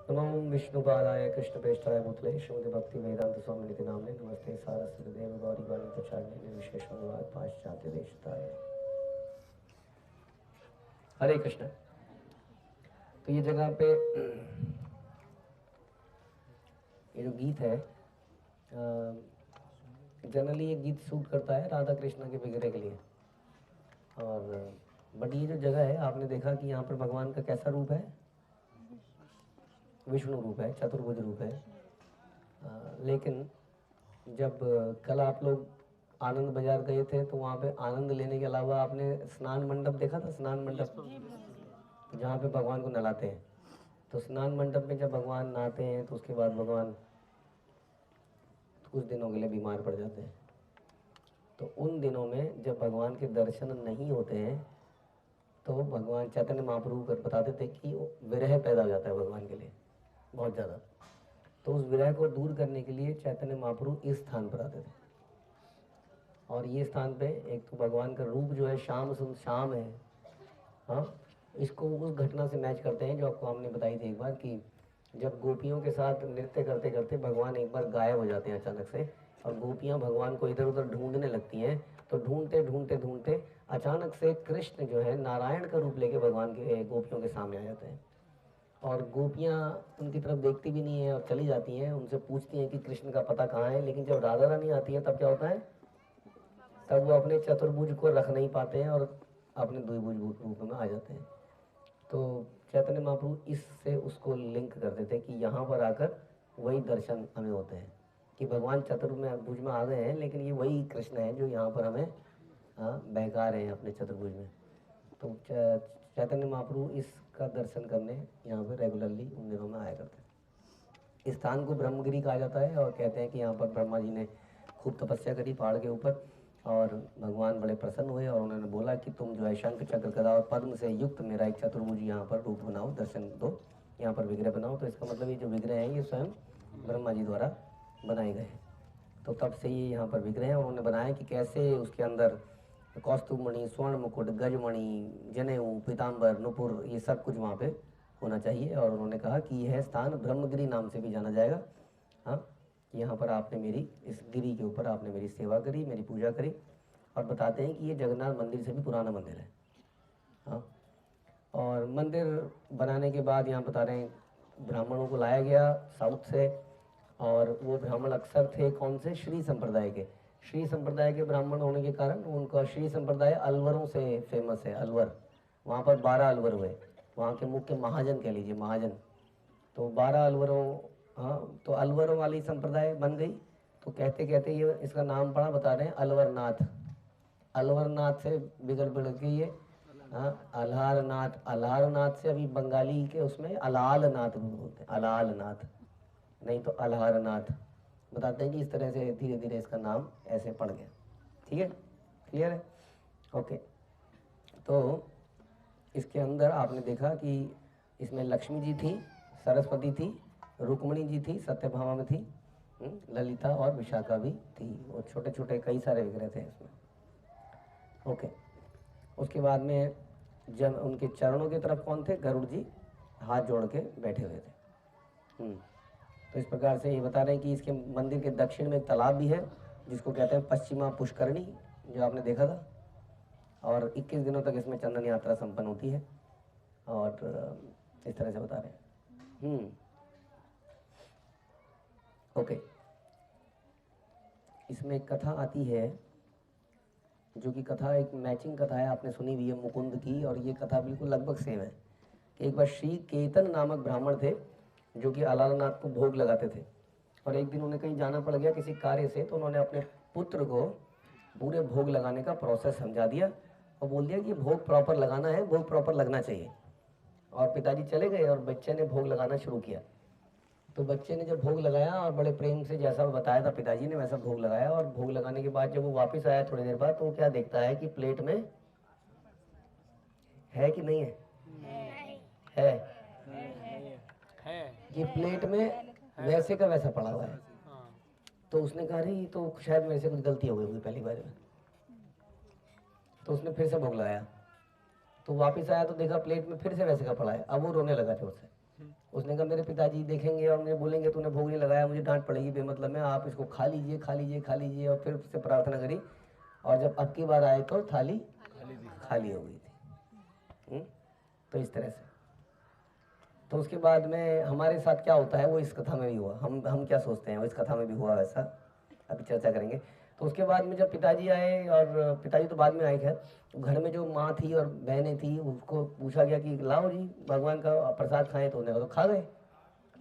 नमो विष्णुपादाय कृष्णप्रेष्ठाय भूतले श्रीमद् भक्ति वेदांत स्वामी निधि नामने नमस्ते सारस्वती देव गौरी वाणी प्रचारणे निर्विशेष अनुवाद पाश्चात्य देशताय। हरे कृष्ण। तो ये जगह पे ये जो गीत है, जनरली ये गीत सूट करता है राधा कृष्ण के विग्रह के लिए। और बट ये जो जगह है, आपने देखा कि यहाँ पर भगवान का कैसा रूप है? विष्णु रूप है, चतुर्भुज रूप है। लेकिन जब कल आप लोग आनंद बाजार गए थे तो वहाँ पे आनंद लेने के अलावा आपने स्नान मंडप देखा था? स्नान मंडप जहाँ पे भगवान को नहलाते हैं। तो स्नान मंडप में जब भगवान नहाते हैं तो उसके बाद भगवान कुछ दिनों के लिए बीमार पड़ जाते हैं। तो उन दिनों में जब भगवान के दर्शन नहीं होते हैं तो भगवान चैतन्य महाप्रभु बताते थे कि विरह पैदा हो जाता है भगवान के लिए बहुत ज़्यादा। तो उस विरह को दूर करने के लिए चैतन्य महाप्रभु इस स्थान पर आते थे। और ये स्थान पे एक तो भगवान का रूप जो है शाम है। हाँ, इसको उस घटना से मैच करते हैं जो आपको हमने बताई थी एक बार, कि जब गोपियों के साथ नृत्य करते करते भगवान एक बार गायब हो जाते हैं अचानक से, और गोपियाँ भगवान को इधर उधर ढूंढने लगती हैं। तो ढूंढते ढूंढते ढूंढते अचानक से कृष्ण जो है नारायण का रूप लेके भगवान के गोपियों के सामने आ जाते हैं। और गोपियाँ उनकी तरफ देखती भी नहीं है और चली जाती हैं। उनसे पूछती हैं कि कृष्ण का पता कहाँ है। लेकिन जब राधा रानी आती है तब क्या होता है? तब वो अपने चतुर्भुज को रख नहीं पाते हैं और अपने द्विभुज रूप में आ जाते हैं। तो चैतन्य महाप्रभु इससे उसको लिंक करते थे कि यहाँ पर आकर वही दर्शन हमें होते हैं कि भगवान चतुर्भुज में आ गए हैं, लेकिन ये वही कृष्ण है जो यहाँ पर हमें बहका रहे हैं अपने चतुर्भुज में। तो चैतन्य महाप्रभु इसका दर्शन करने यहाँ पर रेगुलरली उन दिनों में आया करते हैं। इस स्थान को ब्रह्मगिरी कहा जाता है और कहते हैं कि यहाँ पर ब्रह्मा जी ने खूब तपस्या करी पहाड़ के ऊपर, और भगवान बड़े प्रसन्न हुए और उन्होंने बोला कि तुम जो है शंख चक्र गदा और पद्म से युक्त मेरा एक चतुर्भुज यहाँ पर रूप बनाओ, दर्शन दो, यहाँ पर विग्रह बनाओ। तो इसका मतलब ये जो विग्रह हैं ये स्वयं ब्रह्मा जी द्वारा बनाए गए हैं। तो तब से ये यहाँ पर विग्रह हैं। उन्होंने बनाया कि कैसे उसके अंदर कौस्तुभमणि, स्वर्ण मुकुट, गजमणि, जनेऊ, पीताम्बर, नुपुर, ये सब कुछ वहाँ पे होना चाहिए। और उन्होंने कहा कि यह स्थान ब्रह्मगिरी नाम से भी जाना जाएगा। हाँ, यहाँ पर आपने मेरी इस गिरी के ऊपर आपने मेरी सेवा करी, मेरी पूजा करी। और बताते हैं कि ये जगन्नाथ मंदिर से भी पुराना मंदिर है। हाँ, और मंदिर बनाने के बाद यहाँ बता रहे हैं ब्राह्मणों को लाया गया साउथ से, और वो ब्राह्मण अक्सर थे कौन से? श्री संप्रदाय के। श्री संप्रदाय के ब्राह्मण होने के कारण उनका श्री संप्रदाय अलवरों से फेमस है। अलवर, वहाँ पर 12 अलवर हुए, वहाँ के मुख्य महाजन कह लीजिए, महाजन। तो 12 अलवरों, हाँ, तो अलवरों वाली संप्रदाय बन गई। तो कहते कहते ये इसका नाम पड़ा, बता रहे हैं अलवरनाथ। अलवरनाथ से बिगड़ बिगड़ के ये अल्हारनाथ, अल्हारनाथ से अभी बंगाली के उसमें अलालनाथ भी बोलते हैं, अलालनाथ नहीं तो अल्हारनाथ। बताते हैं कि इस तरह से धीरे धीरे इसका नाम ऐसे पड़ गया। ठीक है, क्लियर है? ओके। तो इसके अंदर आपने देखा कि इसमें लक्ष्मी जी थी, सरस्वती थी, रुक्मणी जी थी, सत्यभामा में थी, ललिता और विशाखा भी थी। और छोटे छोटे कई सारे विग्रह थे इसमें। ओके। उसके बाद में जब उनके चरणों की तरफ कौन थे? गरुड़ जी हाथ जोड़ के बैठे हुए थे। तो इस प्रकार से ये बता रहे हैं कि इसके मंदिर के दक्षिण में एक तालाब भी है जिसको कहते हैं पश्चिमा पुष्करणी, जो आपने देखा था। और 21 दिनों तक इसमें चंदन यात्रा संपन्न होती है। और इस तरह से बता रहे हैं। ओके। इसमें एक कथा आती है जो कि कथा एक मैचिंग कथा है, आपने सुनी हुई है मुकुंद की, और ये कथा बिल्कुल लगभग सेम है। कि एक बार श्री केतन नामक ब्राह्मण थे जो कि अलालनाथ को भोग लगाते थे। और एक दिन उन्हें कहीं जाना पड़ गया किसी कार्य से, तो उन्होंने अपने पुत्र को पूरे भोग लगाने का प्रोसेस समझा दिया और बोल दिया कि भोग प्रॉपर लगाना है, भोग प्रॉपर लगना चाहिए। और पिताजी चले गए और बच्चे ने भोग लगाना शुरू किया। तो बच्चे ने जब भोग लगाया और बड़े प्रेम से जैसा बताया था पिताजी ने वैसा भोग लगाया, और भोग लगाने के बाद जब वो वापस आया थोड़ी देर बाद, तो वो क्या देखता है कि प्लेट में है कि नहीं है? है कि प्लेट में वैसे का वैसा पड़ा हुआ है। तो उसने कहा अरे तो शायद मेरे से कुछ गलती हो गई होगी पहली बार में। तो उसने फिर से भोग लगाया, तो वापस आया तो देखा प्लेट में फिर से वैसे का पड़ा है। अब वो रोने लगा जोर से। उसने कहा मेरे पिताजी देखेंगे और मुझे बोलेंगे तूने भोग नहीं लगाया, मुझे डांट पड़ेगी बेमतलब में, आप इसको खा लीजिए खा लीजिए खा लीजिए। और फिर उससे प्रार्थना करी और जब अब की बार आए तो थाली खाली हो गई थी। तो इस तरह से तो उसके बाद में हमारे साथ क्या होता है वो इस कथा में भी हुआ, हम क्या सोचते हैं वो इस कथा में भी हुआ, वैसा अभी चर्चा करेंगे। तो उसके बाद में जब पिताजी आए, और पिताजी तो बाद में आए खैर, तो घर में जो माँ थी और बहनें थी उसको पूछा गया कि लाओ जी भगवान का प्रसाद खाएं, तो उन्होंने तो खा गए।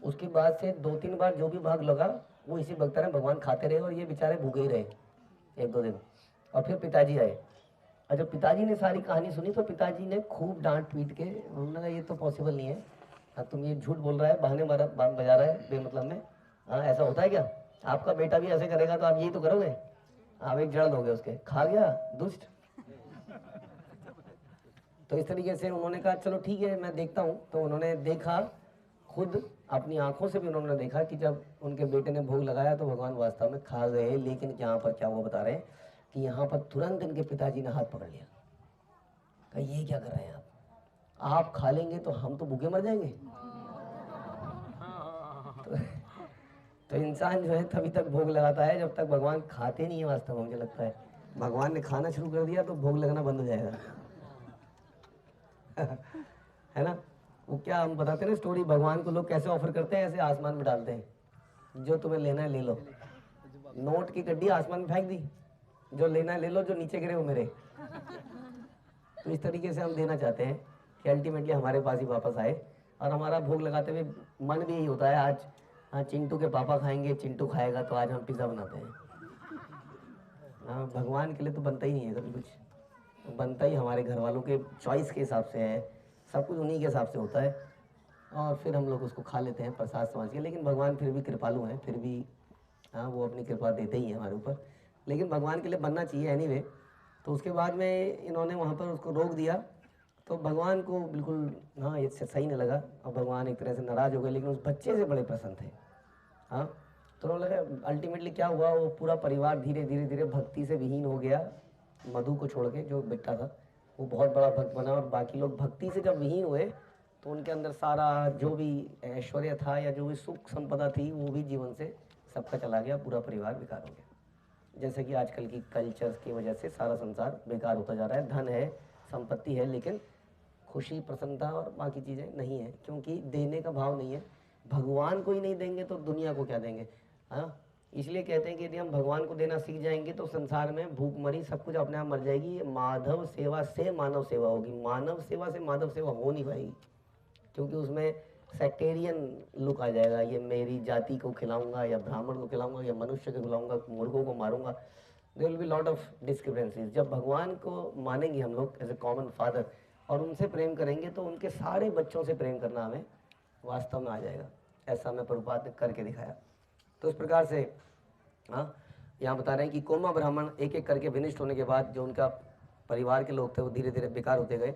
उसके बाद से 2-3 बार जो भी भाग लगा वो इसी भक्ता ने भगवान खाते रहे और ये बेचारे भूखे ही रहे 1-2 दिन। और फिर पिताजी आए और जब पिताजी ने सारी कहानी सुनी तो पिताजी ने खूब डांट पीट के, उन्होंने कहा ये तो पॉसिबल नहीं है, तुम ये झूठ बोल रहा है, बहाने बजा रहा है बेमतलब में। हाँ ऐसा होता है क्या, आपका बेटा भी ऐसे करेगा तो आप यही तो करोगे, आप एक जड़ दोगे उसके, खा गया दुष्ट। तो इस तरीके से उन्होंने कहा चलो ठीक है मैं देखता हूँ। तो उन्होंने देखा, खुद अपनी आंखों से भी उन्होंने देखा कि जब उनके बेटे ने भोग लगाया तो भगवान वास्तव में खा गए। लेकिन यहाँ पर क्या वो बता रहे हैं कि यहाँ पर तुरंत इनके पिताजी ने हाथ पकड़ लिया, कहा ये क्या कर रहे हैं आप खा लेंगे तो हम तो भूखे मर जाएंगे। तो इंसान जो है तभी तक भोग लगाता है जब तक भगवान खाते नहीं है। वास्तव में मुझे लगता है भगवान ने खाना शुरू कर दिया तो भोग लगना बंद हो जाएगा। है ना, वो क्या हम बताते हैं ना स्टोरी, भगवान को लोग कैसे ऑफर करते हैं, ऐसे आसमान में डालते हैं, जो तुम्हें लेना है ले लो। नोट की गड्डी आसमान में फेंक दी, जो लेना है ले लो, जो नीचे गिरे वो मेरे। तो इस तरीके से हम देना चाहते हैं कि अल्टीमेटली हमारे पास ही वापस आए। और हमारा भोग लगाते हुए मन भी यही होता है, आज हाँ चिंटू के पापा खाएंगे, चिंटू खाएगा तो आज हम पिज़्ज़ा बनाते हैं। हाँ भगवान के लिए तो बनता ही नहीं है कभी कुछ, बनता ही हमारे घर वालों के चॉइस के हिसाब से है, सब कुछ उन्हीं के हिसाब से होता है और फिर हम लोग उसको खा लेते हैं प्रसाद समझ के। लेकिन भगवान फिर भी कृपालु हैं, फिर भी हाँ वो अपनी कृपा देते ही हैं हमारे ऊपर, लेकिन भगवान के लिए बनना चाहिए एनीवे। तो उसके बाद में इन्होंने वहाँ पर उसको रोक दिया तो भगवान को बिल्कुल हाँ ये सही नहीं लगा और भगवान एक तरह से नाराज़ हो गए, लेकिन उस बच्चे से बड़े प्रसन्न थे। हाँ तो उन्होंने लगा अल्टीमेटली क्या हुआ, वो पूरा परिवार धीरे धीरे धीरे भक्ति से विहीन हो गया। मधु को छोड़ के जो बेटा था वो बहुत बड़ा भक्त बना और बाकी लोग भक्ति से जब विहीन हुए तो उनके अंदर सारा जो भी ऐश्वर्य था या जो भी सुख संपदा थी वो भी जीवन से सबका चला गया, पूरा परिवार बेकार हो गया। जैसे कि आजकल की कल्चर्स की वजह से सारा संसार बेकार होता जा रहा है, धन है संपत्ति है लेकिन खुशी प्रसन्नता और बाकी चीज़ें नहीं है, क्योंकि देने का भाव नहीं है। भगवान को ही नहीं देंगे तो दुनिया को क्या देंगे। हाँ इसलिए कहते हैं कि यदि हम भगवान को देना सीख जाएंगे तो संसार में भूखमरी सब कुछ अपने आप मर जाएगी। माधव सेवा से मानव सेवा होगी, मानव सेवा से माधव सेवा हो नहीं पाएगी, क्योंकि उसमें सेक्टेरियन लुक आ जाएगा, ये मेरी जाति को खिलाऊंगा या ब्राह्मण को खिलाऊंगा या मनुष्य को खिलाऊंगा, मूर्खों को मारूंगा, there will be lot of discrepancies. जब भगवान को मानेंगे हम लोग एज ए कॉमन फादर और उनसे प्रेम करेंगे तो उनके सारे बच्चों से प्रेम करना हमें वास्तव में आ जाएगा। ऐसा हमें प्रभुपाद ने करके दिखाया। तो इस प्रकार से हाँ यहाँ बता रहे हैं कि कोमा ब्राह्मण एक एक करके विनिष्ट होने के बाद जो उनका परिवार के लोग थे वो धीरे धीरे बेकार होते गए।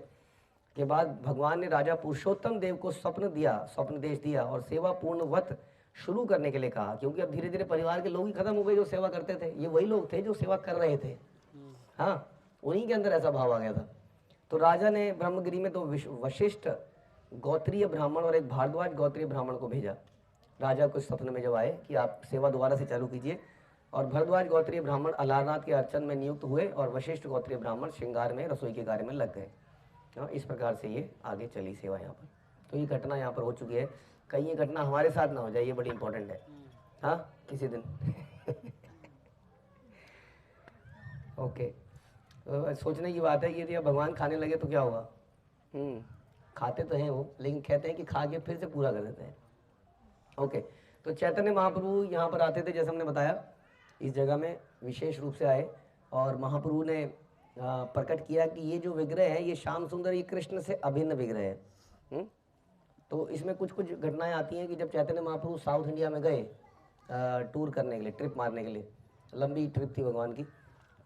के बाद भगवान ने राजा पुरुषोत्तम देव को स्वप्न दिया, स्वप्न देश दिया और सेवा पूर्णवत शुरू करने के लिए कहा, क्योंकि अब धीरे धीरे परिवार के लोग ही खत्म हो गए जो सेवा करते थे, ये वही लोग थे जो सेवा कर रहे थे। हाँ उन्हीं के अंदर ऐसा भाव आ गया था। तो राजा ने ब्रह्मगिरी में तो वशिष्ठ गोत्रीय ब्राह्मण और एक भारद्वाज गोत्रीय ब्राह्मण को भेजा। राजा को स्वप्न में जब आए कि आप सेवा दोबारा से चालू कीजिए, और भरद्वाज गोत्रीय ब्राह्मण अलारनाथ के अर्चन में नियुक्त हुए और वशिष्ठ गोत्रीय ब्राह्मण श्रृंगार में रसोई के कार्य में लग गए। इस प्रकार से ये आगे चली सेवा यहाँ पर। तो ये घटना यहाँ पर हो चुकी है, कहीं ये घटना हमारे साथ ना हो जाए, ये बड़ी इंपॉर्टेंट है। हाँ किसी दिन ओके तो सोचने की बात है कि यदि भगवान खाने लगे तो क्या होगा। खाते तो हैं वो, लेकिन कहते हैं कि खा के फिर से पूरा कर देते हैं। ओके तो चैतन्य महाप्रभु यहाँ पर आते थे, जैसे हमने बताया इस जगह में विशेष रूप से आए और महाप्रभु ने प्रकट किया कि ये जो विग्रह है ये श्याम सुंदर ये कृष्ण से अभिन्न विग्रह है। तो इसमें कुछ कुछ घटनाएं आती हैं कि जब चैतन्य महाप्रभु साउथ इंडिया में गए टूर करने के लिए, ट्रिप मारने के लिए, लंबी ट्रिप थी भगवान की,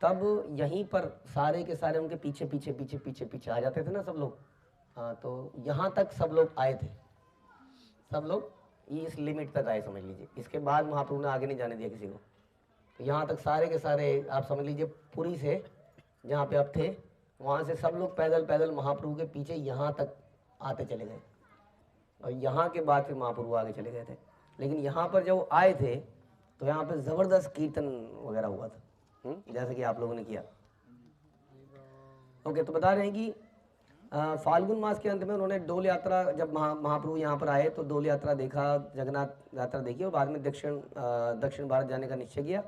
तब यहीं पर सारे के सारे उनके पीछे पीछे पीछे पीछे पीछे आ जाते थे ना सब लोग। हाँ तो यहाँ तक सब लोग आए थे, सब लोग इस लिमिट तक आए समझ लीजिए। इसके बाद महाप्रभु ने आगे नहीं जाने दिया किसी को। तो यहाँ तक सारे के सारे आप समझ लीजिए पुरी से जहाँ पे आप थे वहाँ से सब लोग पैदल पैदल महाप्रभु के पीछे यहाँ तक आते चले गए। और यहाँ के बाद फिर महाप्रभु आगे चले गए थे। लेकिन यहाँ पर जब आए थे तो यहाँ पर ज़बरदस्त कीर्तन वगैरह हुआ था, जैसे कि आप लोगों ने किया। ओके, तो बता रहे हैं कि फाल्गुन मास के अंत में उन्होंने डोल यात्रा, जब महाप्रभु यहाँ पर आए तो डोल यात्रा देखा, जगन्नाथ यात्रा देखी, और बाद में दक्षिण भारत जाने का निश्चय किया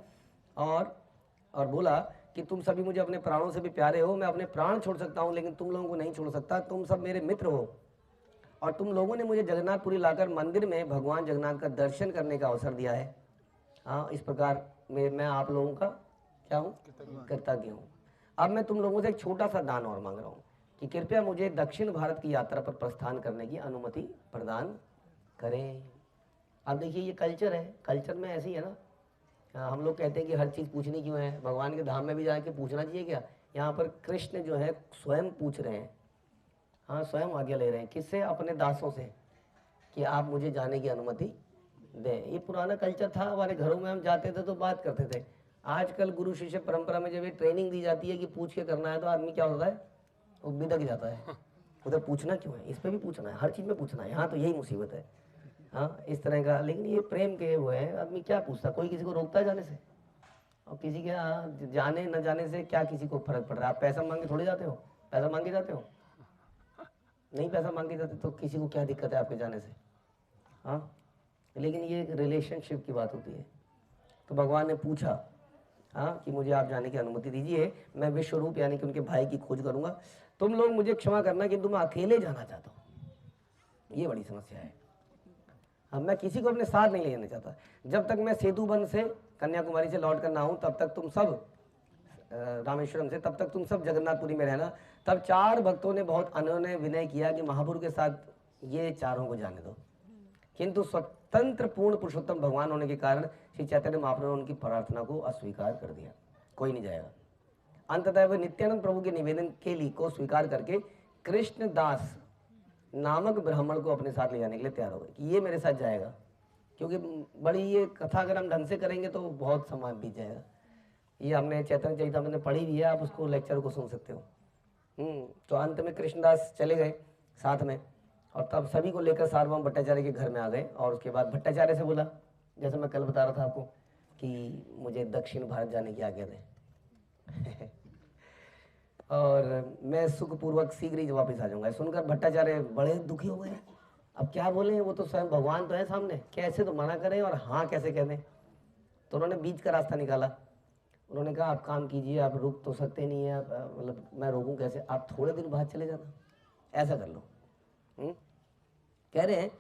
और बोला कि तुम सभी मुझे अपने प्राणों से भी प्यारे हो, मैं अपने प्राण छोड़ सकता हूँ लेकिन तुम लोगों को नहीं छोड़ सकता, तुम सब मेरे मित्र हो और तुम लोगों ने मुझे जगन्नाथपुरी लाकर मंदिर में भगवान जगन्नाथ का दर्शन करने का अवसर दिया है। हाँ, इस प्रकार मैं आप लोगों का क्या हूँ, कृतज्ञ हूँ। अब मैं तुम लोगों से एक छोटा सा दान और मांग रहा हूँ कि कृपया मुझे दक्षिण भारत की यात्रा पर प्रस्थान करने की अनुमति प्रदान करें। अब देखिए ये कल्चर है, कल्चर में ऐसी है ना, हम लोग कहते हैं कि हर चीज़ पूछनी क्यों है, भगवान के धाम में भी जाके पूछना चाहिए क्या? यहाँ पर कृष्ण जो है स्वयं पूछ रहे हैं, हाँ स्वयं आज्ञा ले रहे हैं, किससे? अपने दासों से, कि आप मुझे जाने की अनुमति दें। ये पुराना कल्चर था, हमारे घरों में हम जाते थे तो बात करते थे। आजकल गुरु शिष्य परंपरा में जब ये ट्रेनिंग दी जाती है कि पूछ के करना है तो आदमी क्या होता है, वो बिदक जाता है। उधर पूछना क्यों है, इस पर भी पूछना है, हर चीज़ में पूछना है, यहाँ तो यही मुसीबत है। हाँ, इस तरह का। लेकिन ये प्रेम के वो है, आदमी क्या पूछता, कोई किसी को रोकता है जाने से? और किसी के यहाँ जाने न जाने से क्या किसी को फर्क पड़ रहा है? आप पैसा मांगे थोड़ी जाते हो, पैसा मांगे जाते हो? नहीं पैसा मांगे जाते तो किसी को क्या दिक्कत है आपके जाने से? हाँ, लेकिन ये एक रिलेशनशिप की बात होती है। तो भगवान ने पूछा हाँ कि मुझे आप जाने की अनुमति दीजिए, मैं विश्वरूप यानी कि उनके भाई की खोज करूंगा। तुम लोग मुझे क्षमा करना कि तुम अकेले जाना चाहता हूँ, ये बड़ी समस्या है। अब मैं किसी को अपने साथ नहीं लेना चाहता। जब तक मैं सेतुबंध से कन्याकुमारी से लौट कर ना आऊँ तब तक तुम सब रामेश्वरम से, तब तक तुम सब जगन्नाथपुरी में रहना। तब 4 भक्तों ने बहुत अनोने विनय किया कि महाप्रभु के साथ ये चारों को जाने दो, किंतु स्वतंत्र पूर्ण पुरुषोत्तम भगवान होने के कारण श्री चैतन्य महाप्रभु ने उनकी प्रार्थना को अस्वीकार कर दिया, कोई नहीं जाएगा। अंततः वह नित्यानंद प्रभु के निवेदन के लिए को स्वीकार करके कृष्णदास नामक ब्राह्मण को अपने साथ ले जाने के लिए तैयार हो गए कि ये मेरे साथ जाएगा, क्योंकि बड़ी ये कथा अगर हम ढंग से करेंगे तो बहुत समय बीत जाएगा। ये हमने चैतन्य चरितामृत में पढ़ी भी है, आप उसको लेक्चर को सुन सकते हो। तो अंत में कृष्णदास चले गए साथ में, और तब सभी को लेकर सार्वभौम भट्टाचार्य के घर में आ गए। और उसके बाद भट्टाचार्य से बोला, जैसे मैं कल बता रहा था आपको, कि मुझे दक्षिण भारत जाने की आज्ञा दें और मैं सुखपूर्वक शीघ्र ही वापस आ जाऊंगा। सुनकर भट्टाचार्य बड़े दुखी हो गए, अब क्या बोले, वो तो स्वयं भगवान तो है सामने, कैसे तो मना करें और हाँ कैसे कह दें। तो उन्होंने बीच का रास्ता निकाला। उन्होंने कहा आप काम कीजिए, आप रुक तो सकते नहीं है, मतलब मैं रोकूं कैसे, आप थोड़े दिन बाद चले जाना, ऐसा कर लो। कह रहे हैं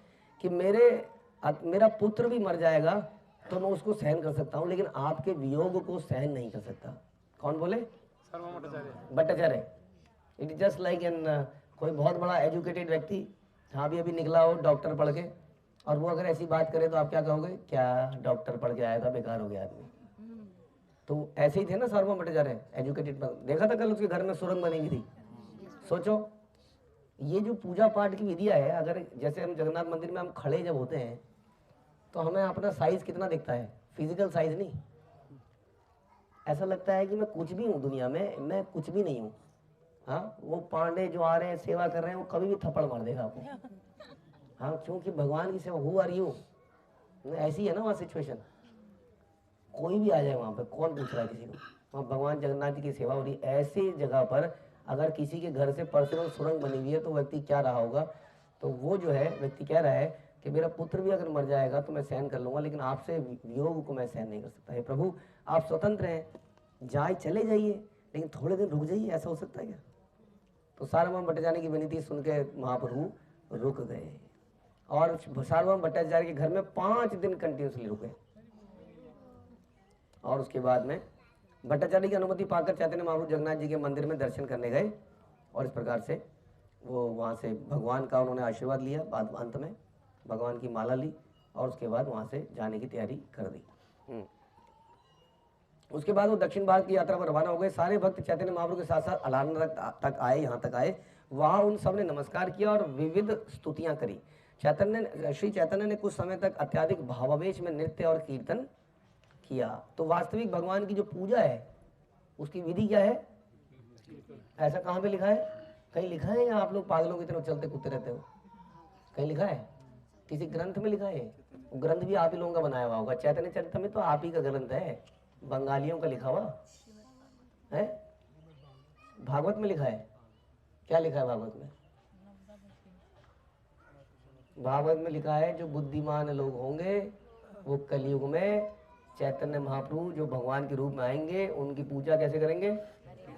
कि मेरा पुत्र भी मर जाएगा तो मैं उसको सहन कर सकता हूं, लेकिन आपके वियोग को सहन नहीं कर सकता। कौन बोले? Bhattacharya. It is just like an कोई बहुत बड़ा एजुकेटेड व्यक्ति, हाँ भी अभी निकला हो डॉक्टर पढ़ के, और वो अगर ऐसी बात करे तो आप क्या कहोगे, क्या डॉक्टर पढ़ के आया था, बेकार हो गया आदमी। तो ऐसे ही थे ना सार्वभौम भट्टाचार्य, एजुकेटेड। देखा था कल उसके घर में सुरंग बनी हुई थी। सोचो ये जो पूजा पाठ की विधियां है, अगर जैसे हम जगन्नाथ मंदिर में हम खड़े जब होते हैं तो हमें अपना साइज कितना दिखता है, फिजिकल साइज नहीं, ऐसा लगता है कि मैं कुछ भी हूँ दुनिया में, मैं कुछ भी नहीं हूँ। हाँ, वो पांडे जो आ रहे हैं सेवा कर रहे हैं वो कभी भी थप्पड़ मार देगा आपको। हाँ, क्योंकि भगवान की सेवा, हु आर यू, ऐसी है ना वहाँ सिचुएशन। कोई भी आ जाए वहाँ पे, कौन पूछ रहा है किसी को, वहाँ भगवान जगन्नाथ जी की सेवा हो रही। ऐसी जगह पर अगर किसी के घर से पर्सनल सुरंग बनी हुई है तो व्यक्ति क्या रहा होगा। तो वो जो है व्यक्ति कह रहा है कि मेरा पुत्र भी अगर मर जाएगा तो मैं सहन कर लूंगा, लेकिन आपसे वियोग को मैं सहन नहीं कर सकता। हे प्रभु आप स्वतंत्र हैं, जाए चले जाइए, लेकिन थोड़े दिन रुक जाइए, ऐसा हो सकता है क्या? तो सार्वभौम भट्टाचार्य की विनती सुन के महाप्रभु रुक गए और सार्वभौम भट्टाचार्य के घर में 5 दिन कंटिन्यूसली रुके। और उसके बाद में भट्टाचार्य की अनुमति पाकर चैतन्य महाप्रभु जगन्नाथ जी के मंदिर में दर्शन करने गए, और इस प्रकार से वो वहाँ से भगवान का उन्होंने आशीर्वाद लिया। बाद अंत में भगवान की माला ली और उसके बाद वहाँ से जाने की तैयारी कर दी। उसके बाद वो दक्षिण भारत की यात्रा पर रवाना हो गए। सारे भक्त चैतन्य महाप्रभु के साथ साथ अलारनाथ तक आए, यहाँ तक आए। वहाँ उन सब ने नमस्कार किया और विविध स्तुतियाँ करी। श्री चैतन्य ने कुछ समय तक अत्याधिक भावावेश में नृत्य और कीर्तन किया। तो वास्तविक भगवान की जो पूजा है उसकी विधि क्या है, ऐसा कहाँ पे लिखा है? कहीं लिखा है या आप लोग पागलों की तरफ चलते कूदते रहते हो? कहीं लिखा है? किसी ग्रंथ में लिखा है? वो ग्रंथ भी आप ही लोगों का बनाया हुआ होगा। चैतन्य चरितमृत तो आप ही का ग्रंथ है, बंगालियों का लिखा हुआ है। भागवत में लिखा है? क्या लिखा है भागवत में? भागवत में लिखा है जो बुद्धिमान लोग होंगे वो कलयुग में चैतन्य महाप्रभु जो भगवान के रूप में आएंगे उनकी पूजा कैसे करेंगे?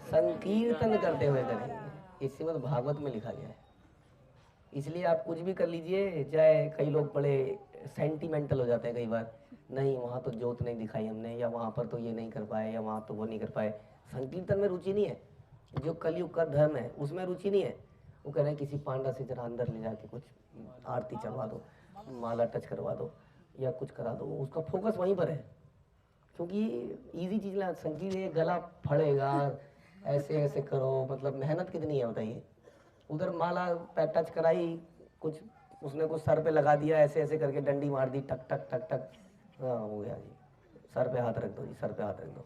संकीर्तन करते हुए करेंगे। इस श्रीमद् भागवत में लिखा गया है। इसलिए आप कुछ भी कर लीजिए, चाहे कई लोग बड़े सेंटिमेंटल हो जाते हैं कई बार, नहीं वहाँ तो जोत नहीं दिखाई हमने, या वहाँ पर तो ये नहीं कर पाए, या वहाँ तो वो नहीं कर पाए। संकीर्तन में रुचि नहीं है, जो कलयुग का धर्म है उसमें रुचि नहीं है। वो कह रहे हैं किसी पांडा से जरा अंदर ले जाके कुछ आरती चढ़वा दो, माला टच करवा दो, या कुछ करा दो। उसका फोकस वहीं पर है, क्योंकि इजी चीज ना। संगीत है, गला फड़ेगा, ऐसे ऐसे करो, मतलब मेहनत कितनी है बताइए। उधर माला टच कराई, कुछ उसने कुछ सर पे लगा दिया, ऐसे ऐसे करके डंडी मार दी, टक टक टक टक, हाँ हो गया जी, सर पे हाथ रख दो जी, सर पे हाथ रख दो।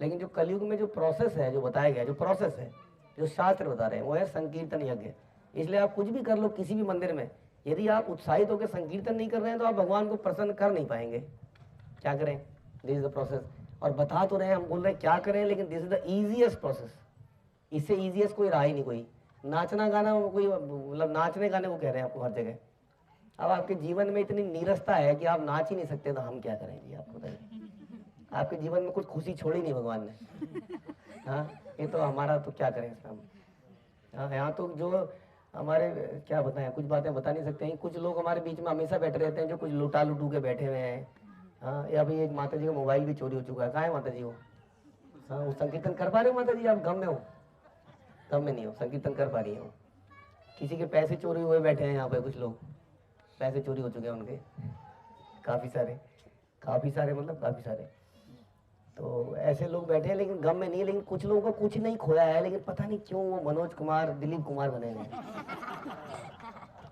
लेकिन जो कलयुग में जो प्रोसेस है, जो बताया गया, जो प्रोसेस है, जो शास्त्र बता रहे हैं, वो है संकीर्तन यज्ञ। इसलिए आप कुछ भी कर लो किसी भी मंदिर में, यदि आप उत्साहित होकर संकीर्तन नहीं कर रहे हैं तो आप भगवान को प्रसन्न कर नहीं पाएंगे। क्या करें? This is the process. और बता तो रहे हैं, हम बोल रहे हैं क्या करें, लेकिन this is the easiest process. इससे इजीएस्ट कोई रहा ही नहीं। कोई नाचना गाना, कोई मतलब नाचने गाने को कह रहे हैं आपको हर जगह। अब आपके जीवन में इतनी नीरसता है कि आप नाच ही नहीं सकते, तो हम क्या करें जी? आपको बताइए, आपके जीवन में कुछ खुशी छोड़ी नहीं भगवान ने। हाँ, ये तो हमारा, तो क्या करें इसमें हम। हाँ, यहाँ तो जो हमारे क्या बताएं, कुछ बातें बता नहीं सकते हैं। कुछ लोग हमारे बीच में हमेशा बैठे रहते हैं जो कुछ लुटा लुटू के बैठे हुए हैं। हाँ, या भाई एक माता जी का मोबाइल भी चोरी हो चुका है। कहाँ है माता जी वो? हाँ, वो संकीर्तन कर पा रहे हो माता जी? आप गम में हो? गम में नहीं हो, संकीर्तन कर पा रही हो। किसी के पैसे चोरी हुए बैठे हैं यहाँ पे, कुछ लोग पैसे चोरी हो चुके हैं उनके, काफ़ी सारे मतलब काफ़ी सारे। तो ऐसे लोग बैठे हैं, लेकिन गम में नहीं है। लेकिन कुछ लोगों का कुछ नहीं खोया है, लेकिन पता नहीं क्यों वो मनोज कुमार, दिलीप कुमार बने हुए हैं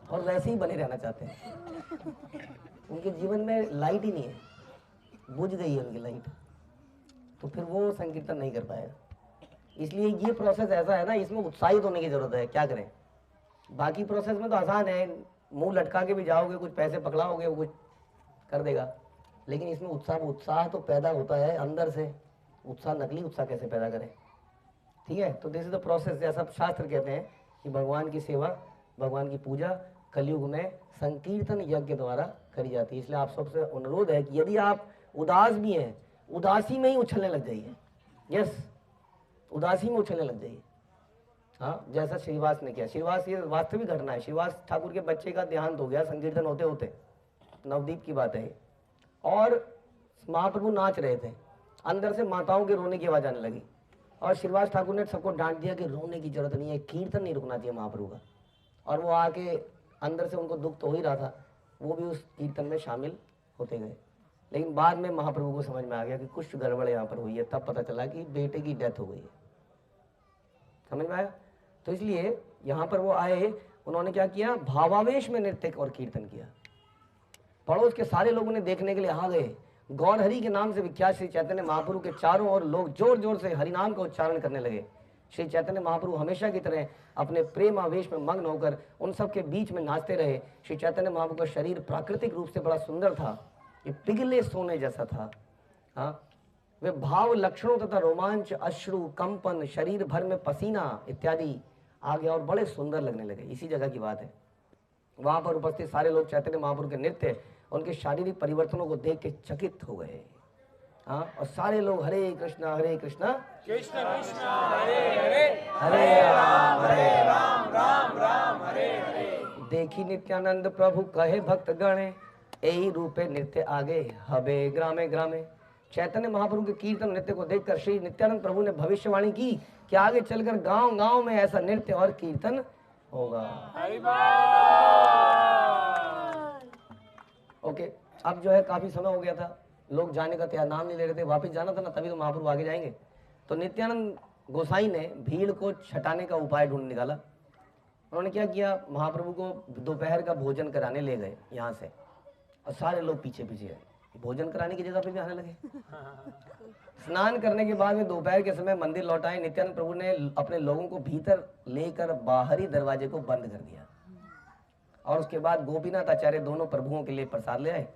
और वैसे ही बने रहना चाहते हैं। उनके जीवन में लाइट ही नहीं है, बुझ गई है उनकी लाइट, तो फिर वो संकीर्तन नहीं कर पाएगा। इसलिए ये प्रोसेस ऐसा है ना, इसमें उत्साहित होने की जरूरत है। क्या करें? बाकी प्रोसेस में तो आसान है, मुंह लटका के भी जाओगे, कुछ पैसे पकड़ाओगे, वो कुछ कर देगा। लेकिन इसमें उत्साह तो पैदा होता है अंदर से। उत्साह, नकली उत्साह कैसे पैदा करें? ठीक है, तो दिस इज द प्रोसेस। जैसा शास्त्र कहते हैं कि भगवान की सेवा, भगवान की पूजा कलयुग में संकीर्तन यज्ञ द्वारा करी जाती है। इसलिए आप सबसे अनुरोध है कि यदि आप उदास भी हैं, उदासी में ही उछलने लग जाइए। यस, उदासी में उछलने लग जाइए। हाँ, जैसा श्रीवास ने किया। श्रीवास, ये वास्तविक घटना है। श्रीवास ठाकुर के बच्चे का देहांत हो गया संकीर्तन होते होते, नवदीप की बात है। और महाप्रभु नाच रहे थे, अंदर से माताओं के रोने की आवाज आने लगी, और श्रीवास ठाकुर ने सबको डांट दिया कि रोने की जरूरत नहीं है, कीर्तन नहीं रुकना चाहिए महाप्रभु का। और वो आके अंदर से, उनको दुख तो हो ही रहा था, वो भी उस कीर्तन में शामिल होते गए। लेकिन बाद में महाप्रभु को समझ में आ गया कि कुछ गड़बड़ यहाँ पर हुई है। तब पता चला कि बेटे की डेथ हो गई है। समझ में आया? तो इसलिए यहाँ पर वो आए, उन्होंने क्या किया? भावावेश में नृत्य और कीर्तन किया। पड़ोस के सारे लोगों ने देखने के लिए आ गए। गौर हरि के नाम से विख्यात श्री चैतन्य महाप्रभु के चारों ओर लोग जोर जोर से हरिनाम का उच्चारण करने लगे। श्री चैतन्य महाप्रभु हमेशा की तरह अपने प्रेम आवेश में मग्न होकर उन सब के बीच में नाचते रहे। श्री चैतन्य महाप्रभु का शरीर प्राकृतिक रूप से बड़ा सुंदर था, ये पिघले सोने जैसा था। हाँ, वे भाव लक्षणों तथा रोमांच, अश्रु, कंपन, शरीर भर में पसीना इत्यादि आ गया और बड़े सुंदर लगने लगे। इसी जगह की बात है। वहां पर उपस्थित सारे लोग चैतन्य महाप्रभु के नृत्य, उनके शारीरिक परिवर्तनों को देख के चकित हो गए। हाँ, और सारे लोग हरे कृष्णा कृष्ण कृष्ण हरे हरे, हरे राम राम राम हरे हरे। देखी नित्यानंद प्रभु कहे भक्त गणे, यही रूपे नृत्य आगे हबे ग्रामे ग्रामे। चैतन्य महाप्रभु के कीर्तन नृत्य को देखकर श्री नित्यानंद प्रभु ने भविष्यवाणी की कि आगे चलकर गांव गांव में ऐसा नृत्य और कीर्तन होगा। ओके, अब जो है काफी समय हो गया था, लोग जाने का तैयार नाम नहीं ले रहे थे। वापस जाना था ना, तभी तो महाप्रभु आगे जाएंगे। तो नित्यानंद गोसाई ने भीड़ को छटाने का उपाय ढूंढ निकाला। उन्होंने क्या किया? महाप्रभु को दोपहर का भोजन कराने ले गए यहाँ से, और सारे लोग पीछे पीछे आए। भोजन कराने की जगह पे भी आने लगे। स्नान करने के बाद में दोपहर के समय मंदिर लौट आए। नित्यानंद प्रभु ने अपने लोगों को भीतर लेकर बाहरी दरवाजे को बंद कर दिया और उसके बाद गोपीनाथ आचार्य दोनों प्रभुओं के लिए प्रसाद ले आए,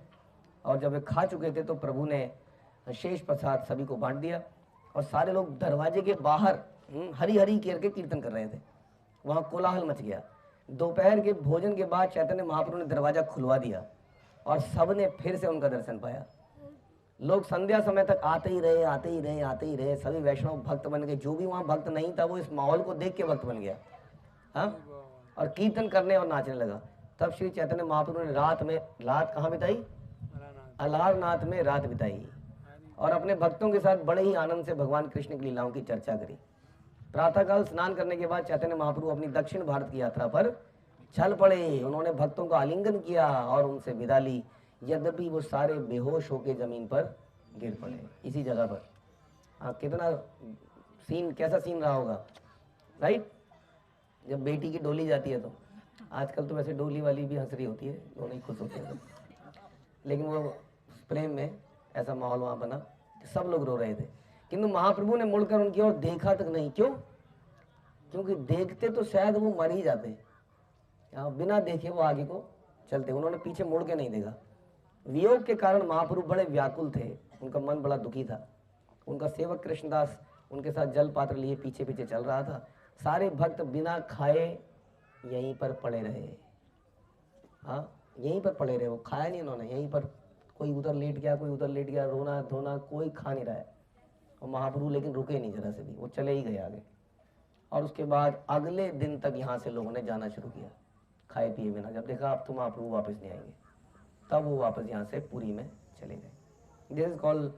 और जब वे खा चुके थे तो प्रभु ने शेष प्रसाद सभी को बांट दिया, और सारे लोग दरवाजे के बाहर हरी हरी करके कीर्तन कर रहे थे। वहाँ कोलाहल मच गया। दोपहर के भोजन के बाद चैतन्य महाप्रभु ने दरवाजा खुलवा दिया और सबने फिर से उनका दर्शन पाया। लोग संध्या समय तक आते ही रहे, आते ही रहे, आते ही रहे। सभी वैष्णव भक्त बन गए। जो भी वहाँ भक्त नहीं था वो इस माहौल को देख के भक्त बन गया, हाँ, और कीर्तन करने और नाचने लगा। तब श्री चैतन्य महाप्रभु ने रात कहाँ बिताई? अलारनाथ में रात बिताई, और अपने भक्तों के साथ बड़े ही आनंद से भगवान कृष्ण की लीलाओं की चर्चा करी। प्रातःकाल स्नान करने के बाद चैतन्य महाप्रभु अपनी दक्षिण भारत की यात्रा पर चल पड़े। उन्होंने भक्तों का आलिंगन किया और उनसे विदा ली, यद्यपि वो सारे बेहोश होकर जमीन पर गिर पड़े इसी जगह पर। हाँ, कितना सीन, कैसा सीन रहा होगा, राइट? जब बेटी की डोली जाती है तो आजकल तो वैसे डोली वाली भी हंस रही होती है, दोनों ही खुश होते हैं, लेकिन वो प्रेम में ऐसा माहौल वहाँ बना कि सब लोग रो रहे थे। किंतु महाप्रभु ने मुड़कर उनकी ओर देखा तक नहीं। क्यों? क्योंकि देखते तो शायद वो मर ही जाते, बिना देखे वो आगे को चलते। उन्होंने पीछे मुड़ के नहीं देखा। वियोग के कारण महाप्रभु बड़े व्याकुल थे, उनका मन बड़ा दुखी था। उनका सेवक कृष्णदास उनके साथ जल पात्र लिए पीछे पीछे चल रहा था। सारे भक्त बिना खाए यहीं पर पड़े रहे, हाँ, यहीं पर पड़े रहे। वो खाया नहीं उन्होंने, यहीं पर कोई उधर लेट गया, कोई उधर लेट गया, रोना धोना कोई खा नहीं रहा है। और महाप्रभु लेकिन रुके नहीं जरा से भी, वो चले ही गए आगे। और उसके बाद अगले दिन तक यहाँ से लोगों ने जाना शुरू किया खाए पिए बिना। जब देखा अब तो महाप्रभु वापस नहीं आएंगे, तब वो वापस यहाँ से पुरी में चले गए। दिस इज कॉल्ड,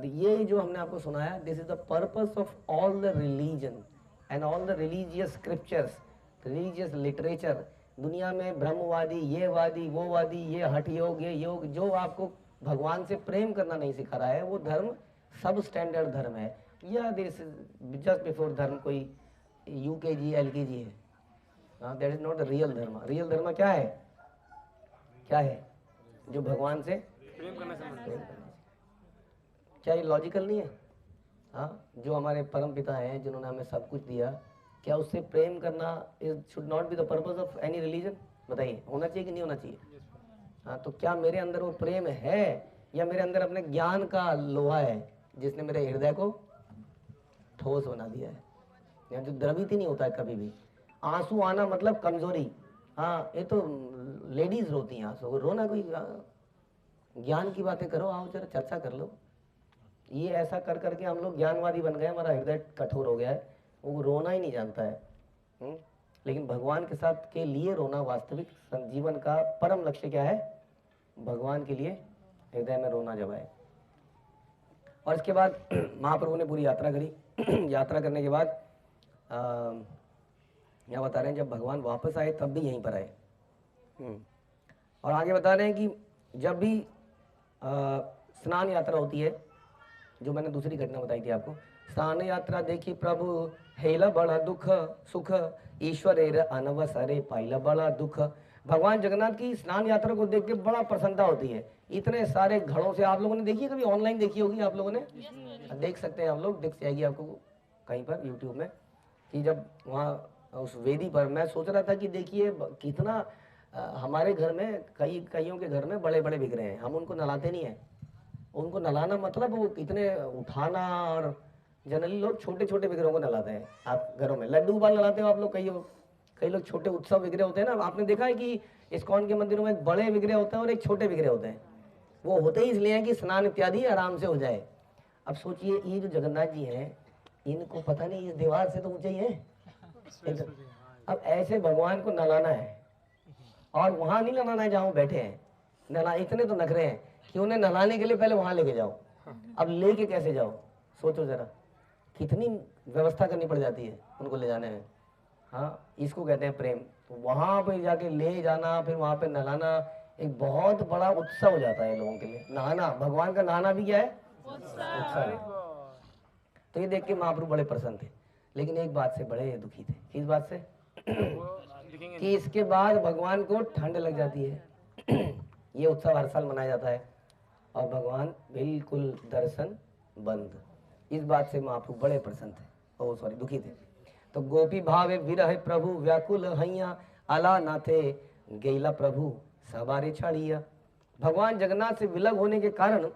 ये जो हमने आपको सुनाया, this is the purpose of all the religion and all the religious scriptures, religious literature. दुनिया में ब्रह्मवादी, ये वादी, वो वादी, ये हठ योग, ये योग, जो आपको भगवान से प्रेम करना नहीं सिखा रहा है, वो धर्म सब स्टैंडर्ड धर्म है, या दिस जस्ट बिफोर धर्म कोई UKG LKG है। That is not the real धर्म। रियल धर्म क्या है? क्या है? जो भगवान से प्रेम करना चाहिए। क्या ये लॉजिकल नहीं है? हाँ, जो हमारे परम पिता हैं, जिन्होंने हमें सब कुछ दिया, क्या उससे प्रेम करना is should not be the purpose of any religion? बताइए, होना चाहिए कि नहीं होना चाहिए? हाँ, तो क्या मेरे अंदर वो प्रेम है, या मेरे अंदर अपने ज्ञान का लोहा है जिसने मेरे हृदय को ठोस बना दिया है, या जो द्रवित ही नहीं होता है कभी भी? आंसू आना मतलब कमजोरी। हाँ, ये तो लेडीज रोती हैं आंसू, रोना कोई, ज्ञान की बातें करो, आओ जरा चर्चा कर लो। ये ऐसा कर करके हम लोग ज्ञानवादी बन गए, हमारा हृदय कठोर हो गया है, वो रोना ही नहीं जानता है। लेकिन भगवान के साथ के लिए रोना वास्तविक जीवन का परम लक्ष्य क्या है? भगवान के लिए हृदय में रोना जब आए। और इसके बाद महाप्रभु ने पूरी यात्रा करी। यात्रा करने के बाद यहाँ बता रहे हैं जब भगवान वापस आए तब भी यहीं पर आए। और आगे बता रहे हैं कि जब भी स्नान यात्रा होती है, जो मैंने दूसरी घटना बताई थी आपको, स्नान यात्रा देखी प्रभु हेला बड़ा दुख सुख, ईश्वर अनवसरे पाइला बड़ा दुख। भगवान जगन्नाथ की स्नान यात्रा को देख के बड़ा प्रसन्नता होती है। इतने सारे घड़ों से, आप लोगों ने देखी, कभी ऑनलाइन देखी होगी आप लोगों ने? देख सकते हैं आप लोग, दिख जाएगी आपको कहीं पर यूट्यूब में, कि जब वहाँ उस वेदी पर मैं सोच रहा था कि देखिए कितना हमारे घर में कईयों के घर में बड़े बड़े बिगड़े हैं, हम उनको नहलाते नहीं हैं। उनको नहलाना मतलब वो इतने उठाना, और जनरली लोग छोटे छोटे बिगड़ों को नहलाते हैं। आप घरों में लड्डू गोपाल नहलाते हो आप लोग, कई लोग छोटे उत्सव बिगड़े होते हैं ना। आपने देखा है कि इस्कॉन के मंदिरों में एक बड़े बिगड़े होते हैं और एक छोटे बिगड़े होते हैं। वो होते ही इसलिए हैं कि स्नान इत्यादि आराम से हो जाए। अब सोचिए, ये जो जगन्नाथ जी हैं, इनको पता नहीं इस दीवार से तो ऊंचे ही है। अब ऐसे भगवान को नहलाना है, और वहां नहीं नहलाना है जहां वो बैठे हैं, नहला, इतने तो नखरे हैं कि उन्हें नहलाने के लिए पहले वहां लेके जाओ। अब लेके कैसे जाओ, सोचो जरा, कितनी व्यवस्था करनी पड़ जाती है उनको ले जाने में। हाँ, इसको कहते हैं प्रेम। तो वहां पे जाके ले जाना, फिर वहां पे नहलाना, एक बहुत बड़ा उत्सव हो जाता है लोगों के लिए। नहाना, भगवान का नहाना भी क्या है? उत्सव। तो ये देख के महाप्रभु बड़े प्रसन्न थे, लेकिन एक बात से बड़े दुखी थे। किस बात से? कि इसके बाद भगवान को ठंड लग जाती है। ये उत्सव हर साल मनाया जाता है और भगवान बिल्कुल दर्शन बंद। इस बात से महाप्रभु बड़े प्रसन्न थे, दुखी थे। तो गोपी भावे विरह प्रभु व्याकुल हैया, अला नाथे गेला प्रभु सवारे छाड़िया। भगवान जगन्नाथ से विलग होने के कारण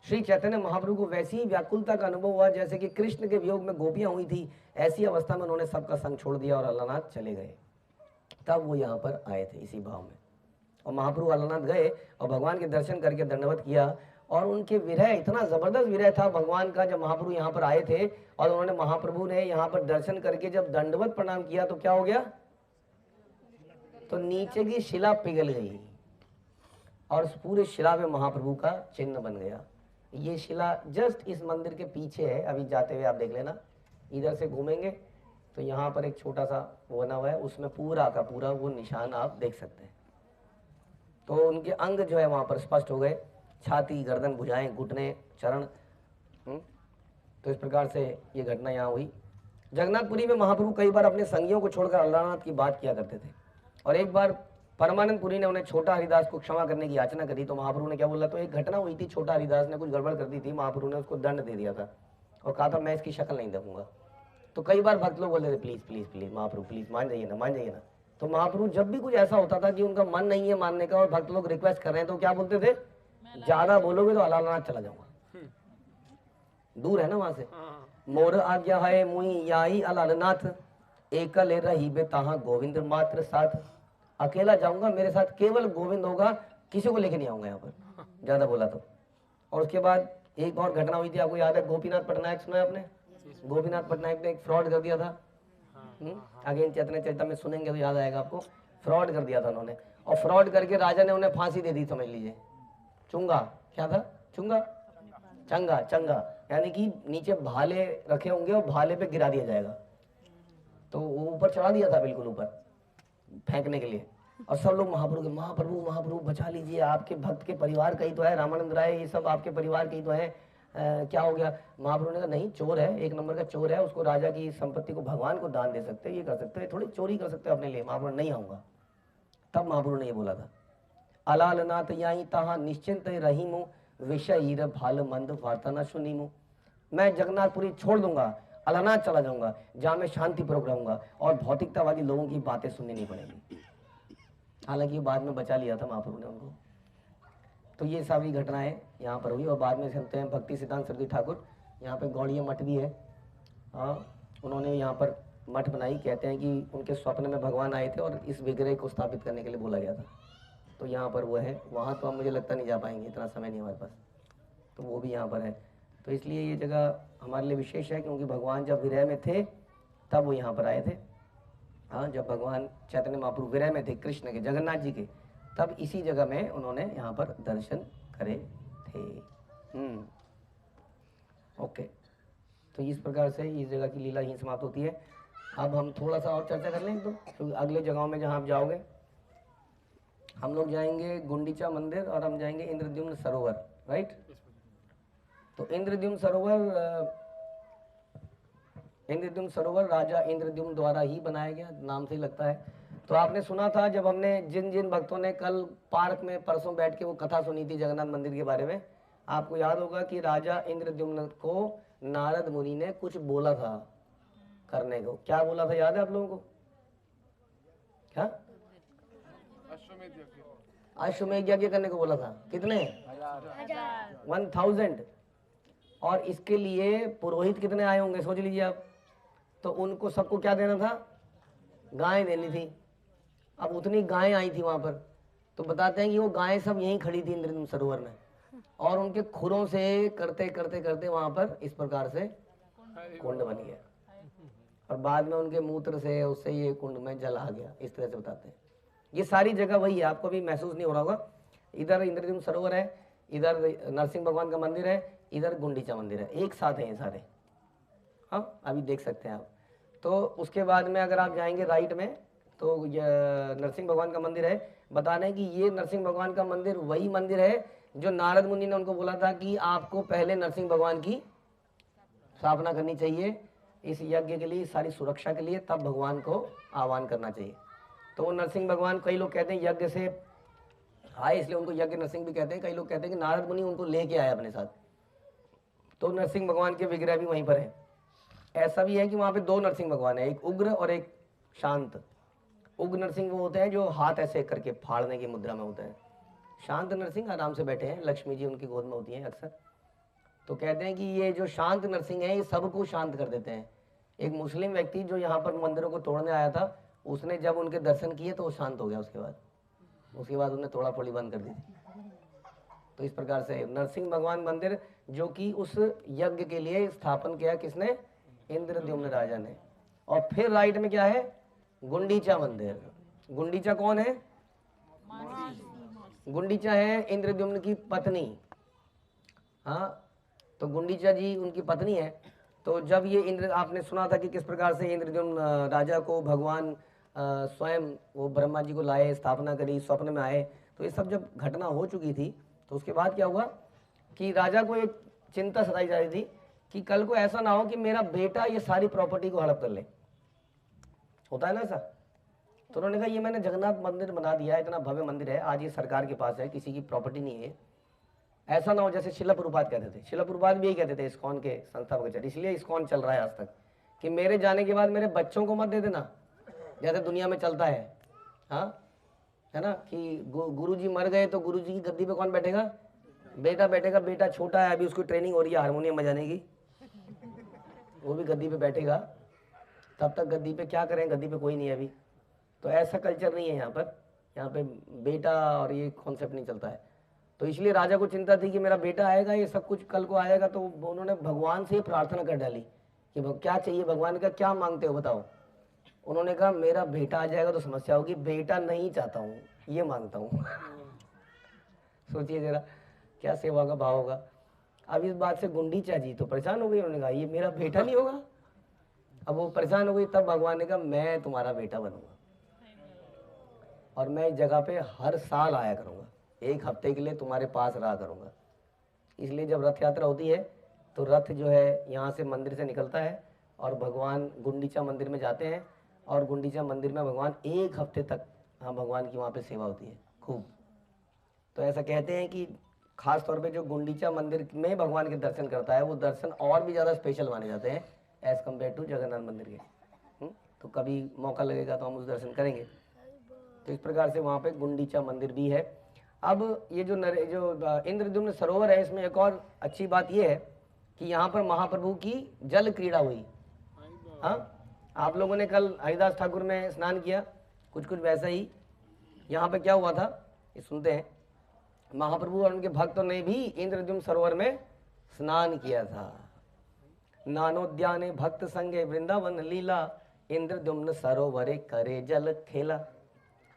श्री चैतन्य महाप्रभु को वैसी ही व्याकुलता का अनुभव हुआ जैसे कि कृष्ण के वियोग में गोपियां हुई थी। ऐसी अवस्था में उन्होंने सबका संग छोड़ दिया और अलानाथ चले गए। तब वो यहाँ पर आए थे इसी भाव में, और महाप्रभु अलानाथ गए और भगवान के दर्शन करके दंडवत किया। और उनके विरह, इतना जबरदस्त विरह था भगवान का, जब महाप्रभु यहाँ पर आए थे और उन्होंने, महाप्रभु ने यहाँ पर दर्शन करके जब दंडवत प्रणाम किया तो क्या हो गया, तो नीचे की शिला पिघल गई और उस पूरे शिला में महाप्रभु का चिन्ह बन गया। ये शिला जस्ट इस मंदिर के पीछे है, अभी जाते हुए आप देख लेना, इधर से घूमेंगे तो यहाँ पर एक छोटा सा वो बना हुआ है, उसमें पूरा का पूरा वो निशान आप देख सकते हैं। तो उनके अंग जो है वहाँ पर स्पष्ट हो गए, छाती, गर्दन, भुजाएं, घुटने, चरण। तो इस प्रकार से ये घटना यहाँ हुई। जगन्नाथपुरी में महाप्रभु कई बार अपने संगियों को छोड़कर अलानाथ की बात किया करते थे, और एक बार परमानंदपुरी ने उन्हें छोटा हरिदास को क्षमा करने की याचना करी तो महाप्रभु ने क्या बोला, तो एक घटना हुई थी, छोटा हरिदास ने कुछ गड़बड़ कर दी थी, महाप्रभु ने उसको दंड दे दिया था और कहा था मैं इसकी शक्ल नहीं देखूंगा। तो कई बार भक्त लोग बोले थे please please please Mahaprabhu please मान जाइए ना, मान जाइए ना। तो महाप्रभु जब भी कुछ ऐसा होता था कि उनका मन नहीं है मानने का और भक्त लोग रिक्वेस्ट कर रहे हैं तो क्या बोलते थे, ज्यादा बोलोगे तो अलानाथ चला जाऊंगा, दूर है ना वहां से। मोर आज्ञा है मुई याई अलानाथ, एकल रही बे तहां गोविंद मात्र साथ। अकेला जाऊंगा, मेरे साथ केवल गोविंद होगा, किसी को लेके नहीं आऊंगा यहाँ पर, ज्यादा बोला तो। और उसके बाद एक और घटना हुई थी, आपको याद है, गोपीनाथ पटनायक सुना है आपने? गोपीनाथ पटनायक ने एक फ्रॉड कर दिया था, आगे चैतन्य चरिता में सुनेंगे तो याद आएगा आपको। फ्रॉड कर दिया था उन्होंने, और फ्रॉड करके राजा ने उन्हें फांसी दे दी, समझ लीजिए। चुंगा, क्या था, चुंगा, चंगा, चंगा, यानी कि नीचे भाले रखे होंगे और भाले पे गिरा दिया जाएगा। तो वो ऊपर चढ़ा दिया था, बिल्कुल ऊपर फेंकने के लिए, और सब लोग महाप्रभु महाप्रभु महाप्रभु बचा लीजिए, आपके भक्त के परिवार का ही तो है, रामानंद राय ये सब आपके परिवार के ही तो है, क्या हो गया। महाप्रभु ने कहा नहीं, चोर है, एक नंबर का चोर है, उसको राजा की संपत्ति को भगवान को दान दे सकते, ये कर सकते हैं, थोड़ी चोरी कर सकते हैं अपने लिए। महाप्रभु नहीं आऊंगा। तब महाप्रभु ने ये बोला था, अलालनाथ याई तहा निश्चिंत रहीमु, विषय भाल मंद वार्ता न सुनीमु। मैं जगन्नाथपुरी छोड़ दूंगा, अलानाथ चला जाऊंगा, जहां मैं शांतिपूर्वक रहूंगा और भौतिकतावादी लोगों की बातें सुननी नहीं पड़ेगी। हालांकि बाद में बचा लिया था महाप्रभु ने उनको। तो ये सारी घटनाएं यहाँ पर हुई। और बाद में सुनते हैं भक्ति सिद्धांत सरस्वती ठाकुर, यहाँ पे गौड़िया मठ भी है, उन्होंने यहाँ पर मठ बनाई। कहते हैं कि उनके स्वप्न में भगवान आए थे और इस विग्रह को स्थापित करने के लिए बोला गया था। तो यहाँ पर वो है, वहाँ तो अब मुझे लगता नहीं जा पाएंगे, इतना समय नहीं हमारे पास, तो वो भी यहाँ पर है। तो इसलिए ये जगह हमारे लिए विशेष है, क्योंकि भगवान जब विरह में थे तब वो यहाँ पर आए थे। हाँ, जब भगवान चैतन्य महाप्रभु विरह में थे कृष्ण के, जगन्नाथ जी के, तब इसी जगह में उन्होंने यहाँ पर दर्शन करे थे। ओके, तो इस प्रकार से इस जगह की लीला ही समाप्त होती है। अब हम थोड़ा सा और चर्चा कर लें, तो क्योंकि अगले जगहों में जहाँ आप जाओगे, हम लोग जाएंगे गुंडीचा मंदिर और हम जाएंगे इंद्रद्युम्न सरोवर, राइट। तो इंद्रद्युम्न सरोवर राजा इंद्रद्युम्न द्वारा ही बनाया गया, नाम से ही लगता है। तो आपने सुना था जब हमने जिन जिन भक्तों ने कल पार्क में परसों बैठ के वो कथा सुनी थी जगन्नाथ मंदिर के बारे में, आपको याद होगा कि राजा इंद्रद्युम्न को नारद मुनि ने कुछ बोला था करने को। क्या बोला था, याद है आप लोगों को? क्या? अश्वमेध यज्ञ करने को बोला था। कितने? 1000। और इसके लिए पुरोहित कितने आए होंगे, सोच लीजिए आप। तो उनको सबको क्या देना था? गाय देनी थी। अब उतनी गायें आई थी वहां पर, तो बताते हैं कि वो गायें सब यहीं खड़ी थी इंद्रद्युम्न सरोवर में, और उनके खुरों से करते करते करते वहां पर इस प्रकार से कुंड बन गया, और बाद में उनके मूत्र से उससे ये कुंड में जल आ गया। इस तरह से बताते हैं। ये सारी जगह वही है, आपको भी महसूस नहीं हो रहा होगा। इधर इंद्रद्युम्न सरोवर है, इधर नरसिंह भगवान का मंदिर है, इधर गुंडीचा मंदिर है, एक साथ है ये सारे। हाँ, अभी देख सकते हैं आप। तो उसके बाद में अगर आप जाएंगे राइट में, तो नरसिंह भगवान का मंदिर है। बताना है कि ये नरसिंह भगवान का मंदिर वही मंदिर है जो नारद मुनि ने उनको बोला था कि आपको पहले नरसिंह भगवान की स्थापना करनी चाहिए इस यज्ञ के लिए, सारी सुरक्षा के लिए, तब भगवान को आह्वान करना चाहिए। तो वो नरसिंह भगवान, कई लोग कहते हैं यज्ञ से आए इसलिए उनको यज्ञ नरसिंह भी कहते हैं, कई लोग कहते हैं कि नारद मुनि उनको लेके आए अपने साथ। तो नरसिंह भगवान के विग्रह भी वहीं पर है। ऐसा भी है कि वहां पे दो नरसिंह भगवान है, एक उग्र और एक शांत। उग्र नरसिंह वो होते हैं जो हाथ ऐसे करके फाड़ने की मुद्रा में होते हैं। शांत नरसिंह आराम से बैठे हैं, लक्ष्मी जी उनकी गोद में होती हैं अक्सर। तो कहते हैं कि ये जो शांत नरसिंह है ये सबको शांत कर देते हैं। एक मुस्लिम व्यक्ति जो यहाँ पर मंदिरों को तोड़ने आया था, उसने जब उनके दर्शन किए तो वो शांत हो गया। उसके बाद उन्हें तोड़ा फोड़ी बंद कर दी थी। तो इस प्रकार से नरसिंह भगवान मंदिर जो कि उस यज्ञ के लिए स्थापन किया किसने? इंद्रद्युम्न राजा ने। और फिर राइट में क्या है? गुंडीचा मंदिर। गुंडीचा कौन है? गुंडीचा है इंद्रद्युम्न की पत्नी। हाँ, तो गुंडीचा जी उनकी पत्नी है। तो जब ये इंद्र, आपने सुना था कि किस प्रकार से इंद्रद्युम्न राजा को भगवान स्वयं वो ब्रह्मा जी को लाए, स्थापना करी, स्वप्न में आए। तो ये सब जब घटना हो चुकी थी तो उसके बाद क्या हुआ कि राजा को एक चिंता सताई जा रही थी कि कल को ऐसा ना हो कि मेरा बेटा ये सारी प्रॉपर्टी को हड़प कर ले। होता है ना ऐसा। तो उन्होंने कहा ये मैंने जगन्नाथ मंदिर बना दिया है, इतना भव्य मंदिर है, आज ये सरकार के पास है, किसी की प्रॉपर्टी नहीं है। ऐसा ना हो जैसे शिला प्रभुपाद कहते थे। शिला प्रभुपाद भी यही कहते थे इस्कॉन के संस्थापक, इसलिए इस्कॉन चल रहा है आज तक, कि मेरे जाने के बाद मेरे बच्चों को मत दे देना जैसे दुनिया में चलता है। हाँ, है ना, कि गुरुजी मर गए तो गुरुजी की गद्दी पे कौन बैठेगा? बेटा बैठेगा। बेटा छोटा है, अभी उसकी ट्रेनिंग हो रही है हारमोनियम बजाने की, वो भी गद्दी पे बैठेगा। तब तक गद्दी पे क्या करें, गद्दी पे कोई नहीं है अभी। तो ऐसा कल्चर नहीं है यहाँ पर। यहाँ पे बेटा और ये कॉन्सेप्ट नहीं चलता है। तो इसलिए राजा को चिंता थी कि मेरा बेटा आएगा, ये सब कुछ कल को आएगा। तो उन्होंने भगवान से प्रार्थना कर डाली कि क्या चाहिए भगवान का, क्या मांगते हो बताओ। उन्होंने कहा मेरा बेटा आ जाएगा तो समस्या होगी, बेटा नहीं चाहता हूँ, ये मांगता हूँ। सोचिए जरा क्या सेवा का भाव होगा। अब इस बात से गुंडीचा जी तो परेशान हो गई। उन्होंने कहा ये मेरा बेटा नहीं होगा। अब वो परेशान हो गई। तब भगवान ने कहा मैं तुम्हारा बेटा बनूंगा और मैं इस जगह पे हर साल आया करूंगा, 1 हफ्ते के लिए तुम्हारे पास रहा करूंगा। इसलिए जब रथ यात्रा होती है तो रथ जो है यहाँ से मंदिर से निकलता है और भगवान गुंडीचा मंदिर में जाते हैं। और गुंडीचा मंदिर में भगवान 1 हफ्ते तक, हाँ, भगवान की वहाँ पे सेवा होती है खूब। तो ऐसा कहते हैं कि खास तौर पे जो गुंडीचा मंदिर में भगवान के दर्शन करता है वो दर्शन और भी ज़्यादा स्पेशल माने जाते हैं एज कम्पेयर टू जगन्नाथ मंदिर के। तो कभी मौका लगेगा तो हम उस दर्शन करेंगे। तो इस प्रकार से वहाँ पे गुंडीचा मंदिर भी है। अब ये जो इंद्रद्युम्न सरोवर है, इसमें एक और अच्छी बात ये है कि यहाँ पर महाप्रभु की जल क्रीड़ा हुई। हाँ, आप लोगों ने कल हरिदास ठाकुर में स्नान किया, कुछ कुछ वैसा ही यहाँ पे क्या हुआ था ये सुनते हैं। महाप्रभु और उनके भक्तों ने भी इंद्रद्युम्न सरोवर में स्नान किया था। नानोद्याने भक्त संगे वृंदावन लीला, इंद्रद्युम्न सरोवरे करे जल खेला।